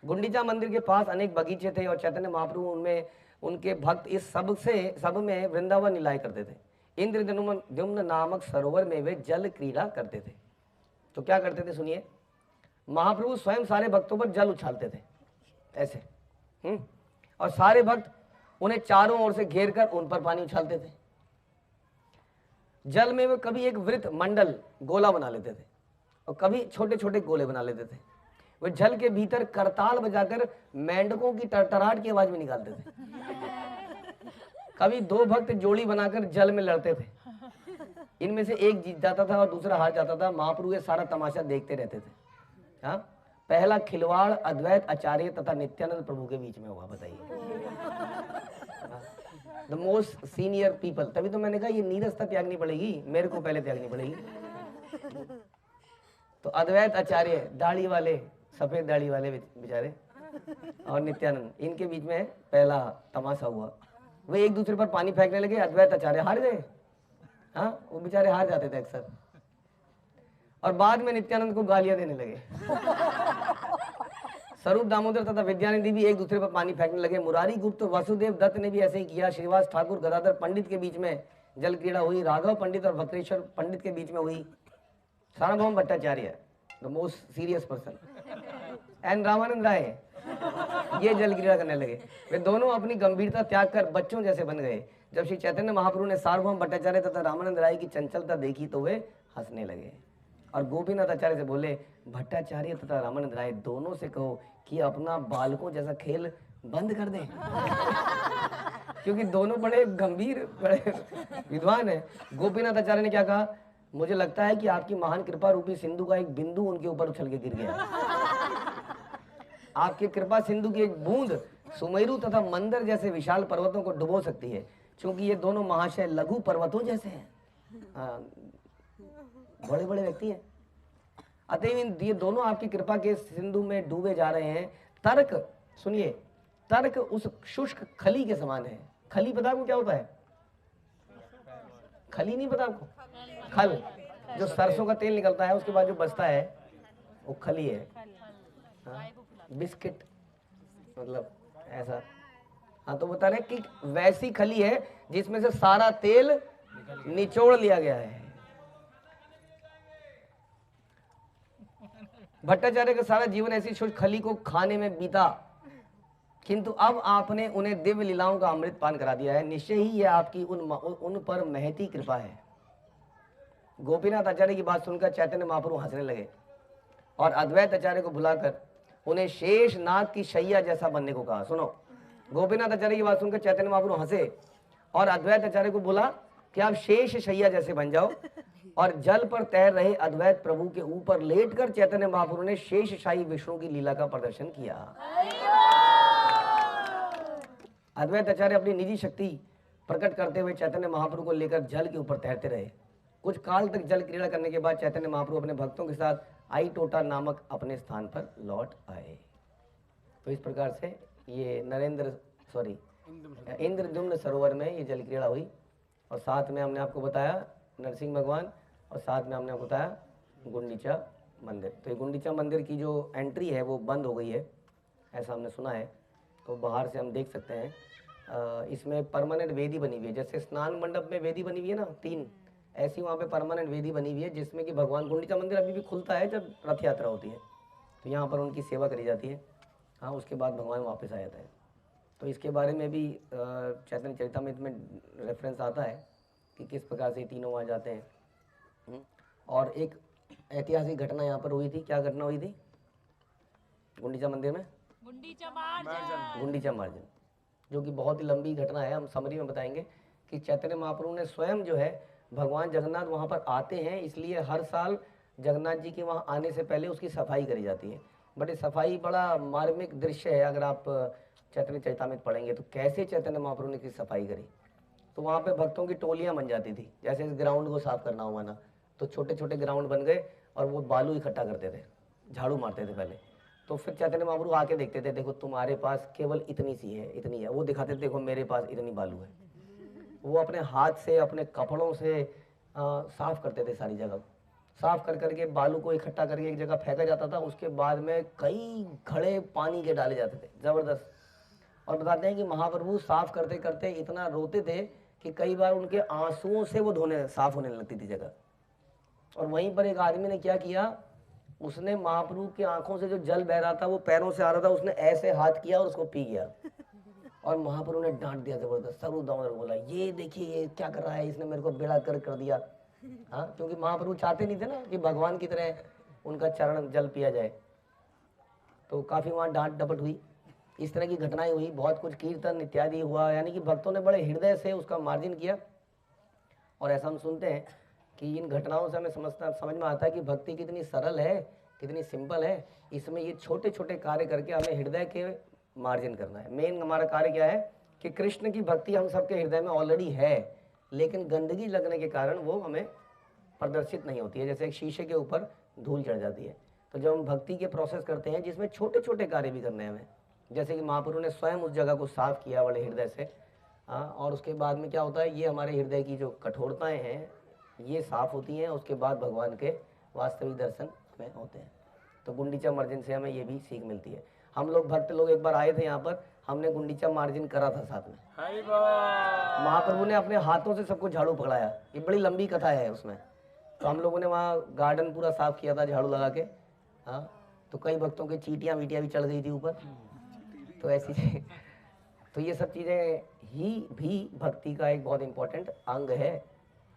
गुंडीचा मंदिर के पास अनेक बगीचे थे और चैतन्य महाप्रभु उनमें उनके भक्त इस सब में वृंदावन लीलाएं करते थे। इंद्रद्युम्न नामक सरोवर में वे जल क्रीड़ा करते थे। तो क्या करते थे सुनिए, महाप्रभु स्वयं सारे भक्तों पर जल उछालते थे ऐसे, और सारे भक्त उन्हें चारों ओर से घेर कर उन पर पानी उछालते थे। जल में वे कभी एक वृत्त मंडल गोला बना लेते थे और कभी छोटे छोटे गोले बना लेते थे। वे जल के भीतर करताल बजाकर मेंढकों की टरटराहट की आवाज में निकालते थे। कभी 2 भक्त जोड़ी बनाकर जल में लड़ते थे। इनमें से एक जीत जाता था और दूसरा हार जाता था। महाप्रभु ये सारा तमाशा देखते रहते थे। हाँ, पहला खिलवाड़ अद्वैत आचार्य तथा नित्यानंद प्रभु के बीच में हुआ, बताइए। The most senior people. तभी तो मैंने कहा ये नीरसता त्यागनी पड़ेगी, मेरे को पहले त्यागनी पड़ेगी। तो अद्वैत आचार्य, दाढ़ी वाले, सफेद दाढ़ी वाले बेचारे, और नित्यानंद, इनके बीच में पहला तमाशा हुआ। वे एक दूसरे पर पानी फेंकने लगे। अद्वैत आचार्य हार गए। हाँ, वो बेचारे हार जाते थे अक्सर। और बाद में नित्यानंद को गालियां देने लगे। स्वरूप दामोदर तथा विद्यानिधि भी एक दूसरे पर पानी फेंकने लगे। मुरारी गुप्त, वसुदेव दत्त ने भी ऐसे ही किया। श्रीवास ठाकुर, गदाधर पंडित के बीच में जल क्रीड़ा हुई। राघव पंडित और भक्तेश्वर पंडित के बीच में हुई। Sarvabhauma Bhattacharya, the most serious person, and Ramananda Raya, ये जल क्रीड़ा करने लगे। वे दोनों अपनी गंभीरता त्याग कर बच्चों जैसे बन गए। जब श्री चैतन्य महाप्रभु ने सार्वभौम भट्टाचार्य तथा रामानंद राय की चंचलता देखी तो वे हंसने लगे और गोपीनाथ आचार्य से बोले, भट्टाचार्य तथा रामानंद राय दोनों से कहो कि अपना बालकों जैसा खेल बंद कर दें। क्योंकि दोनों बड़े गंभीर, बड़े विद्वान हैं। गोपीनाथ आचार्य ने क्या कहा, मुझे लगता है कि आपकी महान कृपा रूपी सिंधु का एक बिंदु उनके ऊपर उछल के गिर गया। आपकी कृपा सिंधु की एक बूंद सुमेरु तथा मंदिर जैसे विशाल पर्वतों को डुबो सकती है, क्योंकि ये दोनों महाशय लघु पर्वतों जैसे हैं। बड़े बड़े व्यक्ति हैं, अतएव ये दोनों आपकी कृपा के सिंधु में डूबे जा रहे हैं। तर्क सुनिए, तर्क उस शुष्क खली के समान है। खली पता आपको क्या होता है? खली नहीं पता आपको? खल, जो सरसों का तेल निकलता है उसके बाद जो बचता है वो खली है। बिस्किट मतलब ऐसा। हाँ, तो बता रहे कि वैसी खली है जिसमें से सारा तेल निचोड़ लिया गया है। भट्टाचार्य का सारा जीवन ऐसी शुष्क खली को खाने में बीता, किंतु अब आपने उन्हें दिव्य लीलाओं का अमृत पान करा दिया है। निश्चय ही यह आपकी उन पर महती कृपा है। गोपीनाथ आचार्य की बात सुनकर चैतन्य महाप्रभु हंसने लगे और अद्वैत आचार्य को बुलाकर उन्हें शेष नाग की शैया जैसा बनने को कहा। सुनो, गोपीनाथ आचार्य की बात सुनकर चैतन्य महाप्रभु हंसे और अद्वैत आचार्य को बोला कि आप शेष शैया जैसे बन जाओ। और जल पर तैर रहे अद्वैत प्रभु के ऊपर लेटकर चैतन्य महाप्रभु ने शेषशाही विष्णु की लीला का प्रदर्शन किया। अद्वैत आचार्य अपनी निजी शक्ति प्रकट करते हुए चैतन्य महाप्रभु को लेकर जल के ऊपर तैरते रहे। कुछ काल तक जल क्रीड़ा करने के बाद चैतन्य महाप्रभु अपने भक्तों के साथ आई टोटा नामक अपने स्थान पर लौट आए। तो इस प्रकार से ये इंद्रद्युम्न सरोवर में ये जल क्रीड़ा हुई। और साथ में हमने आपको बताया नरसिंह भगवान, और साथ में हमने आपको बताया गुंडीचा मंदिर। तो ये गुंडीचा मंदिर की जो एंट्री है वो बंद हो गई है, ऐसा हमने सुना है। तो बाहर से हम देख सकते हैं इसमें परमानेंट वेदी बनी हुई है। जैसे स्नान मंडप में वेदी बनी हुई है ना 3, ऐसी वहाँ पे परमानेंट वेदी बनी हुई है, जिसमें कि भगवान गुंडीचा मंदिर अभी भी खुलता है जब रथ यात्रा होती है, तो यहाँ पर उनकी सेवा करी जाती है। हाँ, उसके बाद भगवान वापस आ जाता है। तो इसके बारे में भी चैतन्य चरितामृत में रेफरेंस आता है कि किस प्रकार से तीनों वहाँ जाते हैं। और एक ऐतिहासिक घटना यहाँ पर हुई थी। क्या घटना हुई थी गुंडीचा मंदिर में? गुंडीचा मार्जन, जो कि बहुत ही लंबी घटना है। हम समरी में बताएंगे कि चैतन्य महाप्रभु ने स्वयं जो है, भगवान जगन्नाथ वहाँ पर आते हैं, इसलिए हर साल जगन्नाथ जी के वहाँ आने से पहले उसकी सफाई करी जाती है। बट ये सफाई बड़ा मार्मिक दृश्य है। अगर आप चैतन्य चरितामृत पढ़ेंगे तो कैसे चैतन्य महाप्रभु ने इसकी सफाई करी। तो वहाँ पे भक्तों की टोलियाँ बन जाती थी। जैसे इस ग्राउंड को साफ करना हुआ ना, तो छोटे छोटे ग्राउंड बन गए और वो बालू इकट्ठा करते थे, झाड़ू मारते थे पहले। तो फिर चैतन्य महाप्रभु आके देखते थे, देखो तुम्हारे पास केवल इतनी सी है, इतनी है। वो दिखाते थे, देखो मेरे पास इतनी बालू है। वो अपने हाथ से, अपने कपड़ों से साफ करते थे सारी जगह। साफ कर करके बालू को इकट्ठा करके एक जगह फेंका जाता था। उसके बाद में कई घड़े पानी के डाले जाते थे, जबरदस्त। और बताते हैं कि महाप्रभु साफ करते करते इतना रोते थे कि कई बार उनके आंसुओं से वो साफ होने लगती थी जगह। और वहीं पर एक आदमी ने क्या किया, उसने महाप्रभु की आंखों से जो जल बह रहा था वो पैरों से आ रहा था, उसने ऐसे हाथ किया और उसको पी गया। और महाप्रभु ने डांट दिया जबरदस्त, सर उदावर बोला, ये देखिए ये क्या कर रहा है, इसने मेरे को बेड़ा कर दिया। हाँ, क्योंकि महाप्रभु चाहते नहीं थे ना कि भगवान की तरह उनका चरण जल पिया जाए। तो काफी वहाँ डांट डपट हुई, इस तरह की घटनाएं हुई, बहुत कुछ कीर्तन इत्यादि हुआ। यानी कि भक्तों ने बड़े हृदय से उसका मार्जन किया। और ऐसा हम सुनते हैं कि इन घटनाओं से हमें समझ में आता है कि भक्ति कितनी सरल है, कितनी सिंपल है। इसमें ये छोटे छोटे कार्य करके हमें हृदय के मार्जन करना है। मेन हमारा कार्य क्या है कि कृष्ण की भक्ति हम सबके हृदय में ऑलरेडी है, लेकिन गंदगी लगने के कारण वो हमें प्रदर्शित नहीं होती है। जैसे एक शीशे के ऊपर धूल चढ़ जाती है। तो जब हम भक्ति के प्रोसेस करते हैं जिसमें छोटे छोटे कार्य भी करने हैं हमें, जैसे कि महाप्रभु ने स्वयं उस जगह को साफ किया बड़े हृदय से। और उसके बाद में क्या होता है, ये हमारे हृदय की जो कठोरताएं हैं ये साफ होती हैं। उसके बाद भगवान के वास्तविक दर्शन हमें होते हैं। तो गुंडीचा मार्जन से हमें ये भी सीख मिलती है। हम लोग भक्त लोग एक बार आए थे यहाँ पर, हमने गुंडीचा मार्जन करा था साथ में। महाप्रभु ने अपने हाथों से सबको झाड़ू पकड़ाया। ये बड़ी लंबी कथा है उसमें। तो हम लोगों ने वहाँ गार्डन पूरा साफ किया था झाड़ू लगा के। हाँ, तो कई भक्तों की चींटियाँ वीटियाँ भी चढ़ गई थी ऊपर। तो ऐसी तो ये सब चीज़ें ही भी भक्ति का एक बहुत इंपॉर्टेंट अंग है,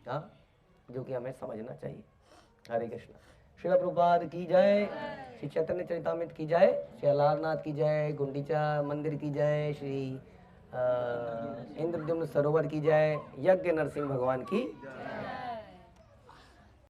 हाँ, जो कि हमें समझना चाहिए। हरे कृष्ण। श्रील प्रभुपाद की जय, श्री चैतन्य चरितामृत की जय, श्री अलारनाथ की जय, गुंडीचा मंदिर की जय, श्री इंद्रद्युम्न सरोवर की जय, यज्ञ नरसिंह भगवान की